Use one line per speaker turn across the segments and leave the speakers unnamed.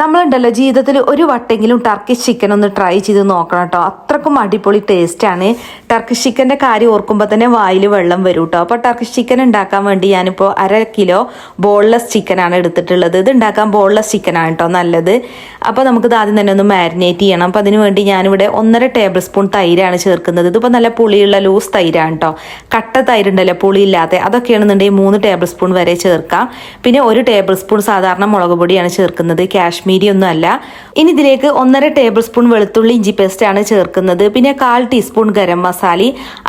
നമ്മളുണ്ടല്ലോ ജീവിതത്തിൽ ഒരു വട്ടെങ്കിലും Turkish chicken ഒന്ന് ട്രൈ ചെയ്ത് നോക്കണം കേട്ടോ. അത്രക്കും അടിപൊളി ടേസ്റ്റാണ്. ടർക്കിഷ് ചിക്കൻ്റെ കാര്യം ഓർക്കുമ്പോൾ തന്നെ വായിൽ വെള്ളം വരും കേട്ടോ. അപ്പോൾ ടർക്കിഷ് ചിക്കൻ ഉണ്ടാക്കാൻ വേണ്ടി ഞാനിപ്പോൾ 1/2 കിലോ ബോൺലെസ് ചിക്കനാണ് എടുത്തിട്ടുള്ളത്. ഇത് ഉണ്ടാക്കാൻ ബോൺലെസ് ചിക്കനാണ് കേട്ടോ നല്ലത്. അപ്പോൾ നമുക്കിത് ആദ്യം തന്നെ ഒന്ന് മാരിനേറ്റ് ചെയ്യണം. അപ്പോൾ അതിന് വേണ്ടി ഞാനിവിടെ 1.5 ടേബിൾ സ്പൂൺ തൈരാണ് ചേർക്കുന്നത്. ഇതിപ്പോൾ നല്ല പുളിയുള്ള ലൂസ് തൈരാണ് കേട്ടോ. കട്ട തൈരുണ്ടല്ലോ പുളിയില്ലാത്ത, അതൊക്കെയാണെന്നുണ്ടെങ്കിൽ 3 ടേബിൾ സ്പൂൺ വരെ ചേർക്കാം. പിന്നെ 1 ടേബിൾ സ്പൂൺ സാധാരണ മുളക് പൊടിയാണ് ചേർക്കുന്നത്, കാശ്മീരി ഒന്നും അല്ല. ഇനി ഇതിലേക്ക് 1.5 ടേബിൾ സ്പൂൺ വെളുത്തുള്ളി ഇഞ്ചി പേസ്റ്റ് ആണ് ചേർക്കുന്നത്. പിന്നെ 1/4 ടീസ്പൂൺ ഗരം മസാല,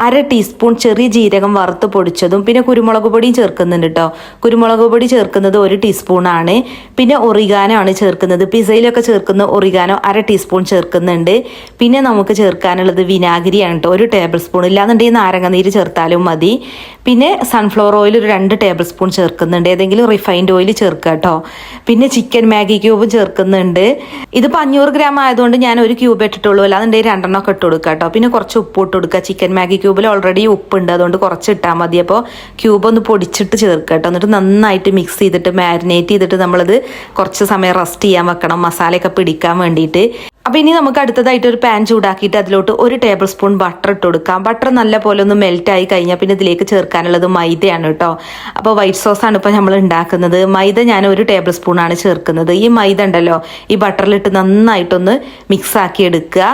1/2 ടീസ്പൂൺ ചെറിയ ജീരകം വറുത്ത് പൊടിച്ചതും, പിന്നെ കുരുമുളക് പൊടിയും ചേർക്കുന്നുണ്ട് കേട്ടോ. കുരുമുളക് പൊടി ചേർക്കുന്നത് 1 ടീസ്പൂൺ ആണ്. പിന്നെ ഒറിഗാനോ ആണ് ചേർക്കുന്നത്. പിസയിലൊക്കെ ചേർക്കുന്ന ഒറിഗാനോ 1/2 ടീസ്പൂൺ ചേർക്കുന്നുണ്ട്. പിന്നെ നമുക്ക് ചേർക്കാനുള്ളത് വിനാഗിരിയാണ് കേട്ടോ, 1 ടേബിൾ സ്പൂൺ. ഇല്ലാന്നുണ്ടെങ്കിൽ നാരങ്ങനീര് ചേർത്താലും മതി. പിന്നെ സൺഫ്ലവർ ഓയിൽ ഒരു 2 ടേബിൾ സ്പൂൺ ചേർക്കുന്നുണ്ട്. ഏതെങ്കിലും റിഫൈൻഡ് ഓയിൽ ചേർക്കുക കേട്ടോ. പിന്നെ ചിക്കൻ മാഗി ക്യൂബും ചേർക്കുന്നുണ്ട്. ഇത് 500 ഗ്രാം ആയതുകൊണ്ട് ഞാൻ 1 ക്യൂബ് ഇട്ടിട്ടുള്ളൂ, അല്ലാന്നുണ്ടെങ്കിൽ 2 ഒക്കെ ഇട്ട് കൊടുക്കുക കേട്ടോ. പിന്നെ കുറച്ച് ഉപ്പ് ഇട്ട് കൊടുക്കുക. ചിക്കൻ മാഗി ക്യൂബിൽ ഓൾറെഡി ഉപ്പുണ്ട്, അതുകൊണ്ട് കുറച്ച് ഇട്ടാൽ മതി. അപ്പോൾ ക്യൂബ് ഒന്ന് പൊടിച്ചിട്ട് ചേർക്കുക കേട്ടോ. എന്നിട്ട് നന്നായിട്ട് മിക്സ് ചെയ്തിട്ട് മാരിനേറ്റ് ചെയ്തിട്ട് നമ്മളത് കുറച്ച് സമയം റെസ്റ്റ് ചെയ്യാൻ വെക്കണം, മസാലയൊക്കെ പിടിക്കാൻ വേണ്ടിയിട്ട്. അപ്പോൾ ഇനി നമുക്ക് അടുത്തതായിട്ട് ഒരു പാൻ ചൂടാക്കിയിട്ട് അതിലോട്ട് 1 ടേബിൾ സ്പൂൺ ബട്ടർ ഇട്ട് കൊടുക്കാം. ബട്ടർ നല്ല പോലെ ഒന്ന് മെൽറ്റായി കഴിഞ്ഞാൽ പിന്നെ ഇതിലേക്ക് ചേർക്കാനുള്ളത് മൈദയാണ് കേട്ടോ. അപ്പോൾ വൈറ്റ് സോസാണ് ഇപ്പോൾ നമ്മൾ ഉണ്ടാക്കുന്നത്. മൈദ ഞാൻ 1 ടേബിൾ സ്പൂണാണ് ചേർക്കുന്നത്. ഈ മൈദ ഉണ്ടല്ലോ ഈ ബട്ടറിലിട്ട് നന്നായിട്ടൊന്ന് മിക്സ് ആക്കി എടുക്കുക.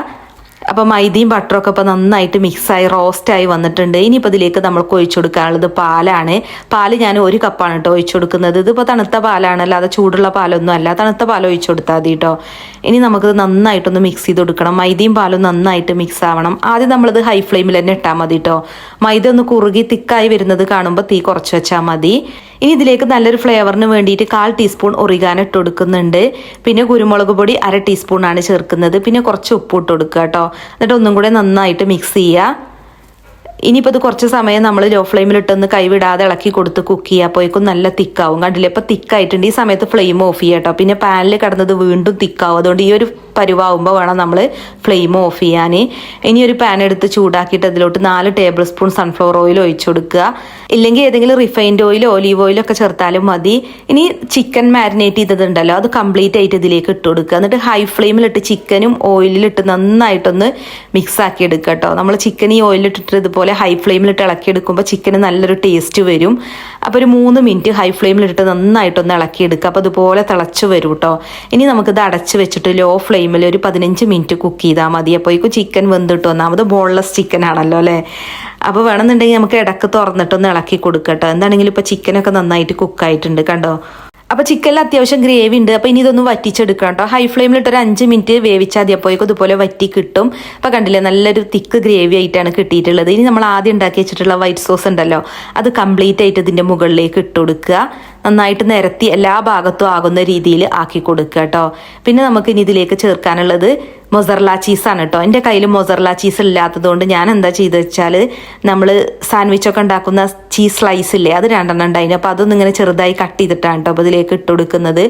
അപ്പോൾ മൈദയും ബട്ടറൊക്കെ ഇപ്പോൾ നന്നായിട്ട് മിക്സായി റോസ്റ്റായി വന്നിട്ടുണ്ട്. ഇനിയിപ്പോൾ ഇതിലേക്ക് നമ്മൾക്ക് ഒഴിച്ചു കൊടുക്കാനുള്ളത് പാലാണ്. പാല് ഞാൻ 1 കപ്പാണ് കേട്ടോ ഒഴിച്ചു കൊടുക്കുന്നത്. ഇതിപ്പോൾ തണുത്ത പാലാണ്, അല്ലാതെ ചൂടുള്ള പാലൊന്നും അല്ല. തണുത്ത പാൽ ഒഴിച്ചു കൊടുത്താൽ മതി കേട്ടോ. ഇനി നമുക്കിത് നന്നായിട്ടൊന്ന് മിക്സ് ചെയ്ത് കൊടുക്കണം. മൈദയും പാലും നന്നായിട്ട് മിക്സ് ആവണം. ആദ്യം നമ്മളിത് ഹൈ ഫ്ലെയിമിൽ തന്നെ ഇട്ടാൽ മതി കേട്ടോ. മൈദ ഒന്ന് കുറുകി തിക്കായി വരുന്നത് കാണുമ്പോൾ തീ കുറച്ച് വെച്ചാൽ മതി. ഇനി ഇതിലേക്ക് നല്ലൊരു ഫ്ലേവറിന് വേണ്ടിയിട്ട് 1/4 ടീസ്പൂൺ ഒറിഗാനോ ഇട്ട് കൊടുക്കുന്നുണ്ട്. പിന്നെ കുരുമുളക് പൊടി 1/2 ടീസ്പൂൺ ആണ് ചേർക്കുന്നത്. പിന്നെ കുറച്ച് ഉപ്പ് ഇട്ട് കൊടുക്കുക കേട്ടോ. എന്നിട്ട് ഒന്നും കൂടെ നന്നായിട്ട് മിക്സ് ചെയ്യുക. ഇനിയിപ്പോൾ ഇത് കുറച്ച് സമയം നമ്മൾ ലോ ഫ്ലെയിമിലിട്ടൊന്ന് കൈവിടാതെ ഇളക്കി കൊടുത്ത് കുക്ക് ചെയ്യുക. അപ്പോഴേക്കും നല്ല തിക്കാവും. കണ്ടില്ലേ ഇപ്പോൾ തിക്കായിട്ടുണ്ട്. ഈ സമയത്ത് ഫ്ലെയിം ഓഫ് ചെയ്യുക കേട്ടോ. പിന്നെ പാനിൽ കിടന്നത് വീണ്ടും തിക്കാവും. അതുകൊണ്ട് ഈ ഒരു പരുവാകുമ്പോൾ വേണം നമ്മൾ ഫ്ലെയിം ഓഫ് ചെയ്യാൻ. ഇനി ഒരു പാൻ എടുത്ത് ചൂടാക്കിയിട്ട് അതിലോട്ട് 4 ടേബിൾ സ്പൂൺ സൺഫ്ലവർ ഓയിൽ ഒഴിച്ചു കൊടുക്കുക. ഇല്ലെങ്കിൽ ഏതെങ്കിലും റിഫൈൻഡ് ഓയിലോ ഒലീവ് ഓയിലോ ഒക്കെ ചേർത്താലും മതി. ഇനി ചിക്കൻ മാരിനേറ്റ് ചെയ്തതുണ്ടല്ലോ അത് കംപ്ലീറ്റ് ആയിട്ട് ഇതിലേക്ക് ഇട്ട് കൊടുക്കുക. എന്നിട്ട് ഹൈ ഫ്ലെയിമിലിട്ട് ചിക്കനും ഓയിലിട്ട് നന്നായിട്ടൊന്ന് മിക്സ് ആക്കി എടുക്കുക കേട്ടോ. നമ്മൾ ചിക്കൻ ഈ ഓയിലിട്ടിട്ട് ഇതുപോലെ ഹൈ ഫ്ലെയിമിലിട്ട് ഇളക്കിയെടുക്കുമ്പോൾ ചിക്കന് നല്ലൊരു ടേസ്റ്റ് വരും. അപ്പോൾ ഒരു 3 മിനിറ്റ് ഹൈ ഫ്ലെയിമിലിട്ട് നന്നായിട്ടൊന്ന് ഇളക്കിയെടുക്കുക. അപ്പോൾ അതുപോലെ തിളച്ച് വരും കേട്ടോ. ഇനി നമുക്കിത് അടച്ച് വെച്ചിട്ട് ലോ ഫ്ലെയിമിൽ ഒരു 15 മിനിറ്റ് കുക്ക് ചെയ്താൽ മതി. അപ്പോഴേക്കും ചിക്കൻ വെന്തിട്ട് ഒന്നാമത് ബോൺലെസ് ചിക്കൻ ആണല്ലോ അല്ലേ. അപ്പോൾ വേണമെന്നുണ്ടെങ്കിൽ നമുക്ക് ഇടക്ക് തുറന്നിട്ടൊന്ന് ഇളക്കി കൊടുക്കട്ടോ. എന്താണെങ്കിലും ഇപ്പോൾ ചിക്കനൊക്കെ നന്നായിട്ട് കുക്കായിട്ടുണ്ട് കണ്ടോ. അപ്പോൾ ചിക്കനിൽ അത്യാവശ്യം ഗ്രേവി ഉണ്ട്. അപ്പോൾ ഇനി ഇതൊന്ന് വറ്റിച്ചെടുക്കണം കേട്ടോ. ഹൈ ഫ്ലെയിമിലിട്ട് ഒരു 5 മിനിറ്റ് വേവിച്ചാൽ മതി. അപ്പോഴേക്കും ഇതുപോലെ വറ്റി കിട്ടും. അപ്പോൾ കണ്ടില്ലേ നല്ലൊരു തിക്ക് ഗ്രേവി ആയിട്ടാണ് കിട്ടിയിട്ടുള്ളത്. ഇനി നമ്മൾ ആദ്യം ഉണ്ടാക്കി വെച്ചിട്ടുള്ള വൈറ്റ് സോസ് ഉണ്ടല്ലോ അത് കംപ്ലീറ്റ് ആയിട്ട് ഇതിൻ്റെ മുകളിലേക്ക് ഇട്ട് കൊടുക്കുക. നന്നായിട്ട് നിരത്തി എല്ലാ ഭാഗത്തും ആകുന്ന രീതിയിൽ ആക്കി കൊടുക്കുക കേട്ടോ. പിന്നെ നമുക്ക് ഇനി ഇതിലേക്ക് ചേർക്കാനുള്ളത് മൊസറല്ല ചീസാണ് കേട്ടോ. എൻ്റെ കയ്യിൽ മൊസറല്ല ചീസ് ഇല്ലാത്തതുകൊണ്ട് ഞാൻ എന്താ ചെയ്ത് വെച്ചാൽ നമ്മൾ സാൻഡ്വിച്ചൊക്കെ ഉണ്ടാക്കുന്ന ചീസ് സ്ലൈസ് ഇല്ലേ അത് 2 ഉണ്ടായിരുന്നു. അപ്പോൾ അതൊന്നും ഇങ്ങനെ ചെറുതായി കട്ട് ചെയ്തിട്ടാണ് കേട്ടോ അപ്പോൾ ഇതിലേക്ക് ഇട്ട് കൊടുക്കുന്നത്.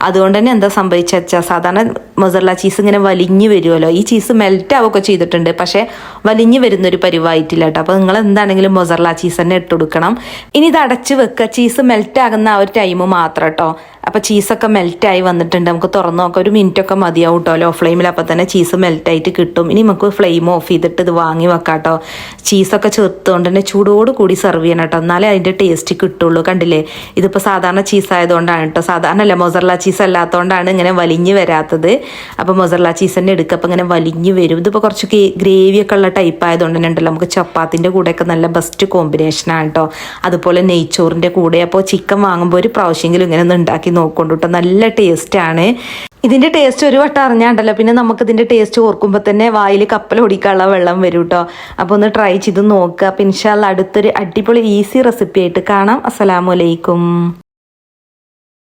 അതുകൊണ്ട് തന്നെ എന്താ സംഭവിച്ച വെച്ചാൽ സാധാരണ മൊസറല്ല ചീസ് ഇങ്ങനെ വലിഞ്ഞു വരുമല്ലോ. ഈ ചീസ് മെൽറ്റ് ആവുകയൊക്കെ ചെയ്തിട്ടുണ്ട്, പക്ഷേ വലിഞ്ഞു വരുന്നൊരു പരിവായിട്ടില്ല കേട്ടോ. അപ്പോൾ നിങ്ങൾ എന്താണെങ്കിലും മൊസറല്ല ചീസ് തന്നെ ഇട്ട് കൊടുക്കണം. ഇനി ഇത് അടച്ച് വെക്കുക. ചീസ് മെൽറ്റ് ആകുന്ന ആ ഒരു ടൈം മാത്രം കേട്ടോ. അപ്പോൾ ചീസൊക്കെ മെൽറ്റായി വന്നിട്ടുണ്ട്. നമുക്ക് തുറന്ന് നോക്കാം. 1 മിനിറ്റൊക്കെ മതിയാവും കേട്ടോ ലോ ഫ്ലെയിമിൽ. അപ്പോൾ തന്നെ ചീസ് മെൽറ്റായിട്ട് കിട്ടും. ഇനി നമുക്ക് ഫ്ലെയിം ഓഫ് ചെയ്തിട്ട് ഇത് വാങ്ങി വെക്കാം കേട്ടോ. ചീസൊക്കെ ചേർത്തുകൊണ്ട് തന്നെ ചൂടോട് കൂടി സെർവ് ചെയ്യണം കേട്ടോ. എന്നാലേ അതിൻ്റെ ടേസ്റ്റ് കിട്ടുള്ളൂ. കണ്ടില്ലേ ഇതിപ്പോൾ സാധാരണ ചീസ് ആയതുകൊണ്ടാണ് കേട്ടോ. സാധാരണ അല്ല മൊസറല്ല ചീസ് അല്ലാത്തതുകൊണ്ടാണ് ഇങ്ങനെ വലിഞ്ഞ് വരാത്തത്. അപ്പോൾ മൊസറല്ല ചീസ് തന്നെ എടുക്കുക. അപ്പോൾ ഇങ്ങനെ വലിഞ്ഞ് വരും. ഇതിപ്പോൾ കുറച്ച് ഗ്രേവിയൊക്കെ ഉള്ള ടൈപ്പ് ആയതുകൊണ്ട് തന്നെ ഉണ്ടല്ലോ നമുക്ക് ചപ്പാത്തിൻ്റെ കൂടെയൊക്കെ നല്ല ബെസ്റ്റ് കോമ്പിനേഷനാണ് കേട്ടോ. അതുപോലെ നെയ്ച്ചോറിൻ്റെ കൂടെ. അപ്പോൾ ചിക്കൻ വാങ്ങുമ്പോൾ ഒരു പ്രാവശ്യമെങ്കിലും ഇങ്ങനെ ഒന്ന് ഉണ്ടാക്കി നോക്കൊണ്ടു കേട്ടോ. നല്ല ടേസ്റ്റാണ്. ഇതിൻ്റെ ടേസ്റ്റ് ഒരു വട്ടം അറിഞ്ഞാണ്ടല്ലോ പിന്നെ നമുക്ക് ഇതിൻ്റെ ടേസ്റ്റ് ഓർക്കുമ്പോൾ തന്നെ വായിൽ കപ്പൽ ഓടിക്കാനുള്ള വെള്ളം വരും കേട്ടോ. അപ്പോൾ ഒന്ന് ട്രൈ ചെയ്ത് നോക്കുക. അപ്പോൾ ഇൻഷാ അല്ലാഹ് അടുത്തൊരു അടിപൊളി ഈസി റെസിപ്പി ആയിട്ട് കാണാം. അസ്സലാമു അലൈക്കും.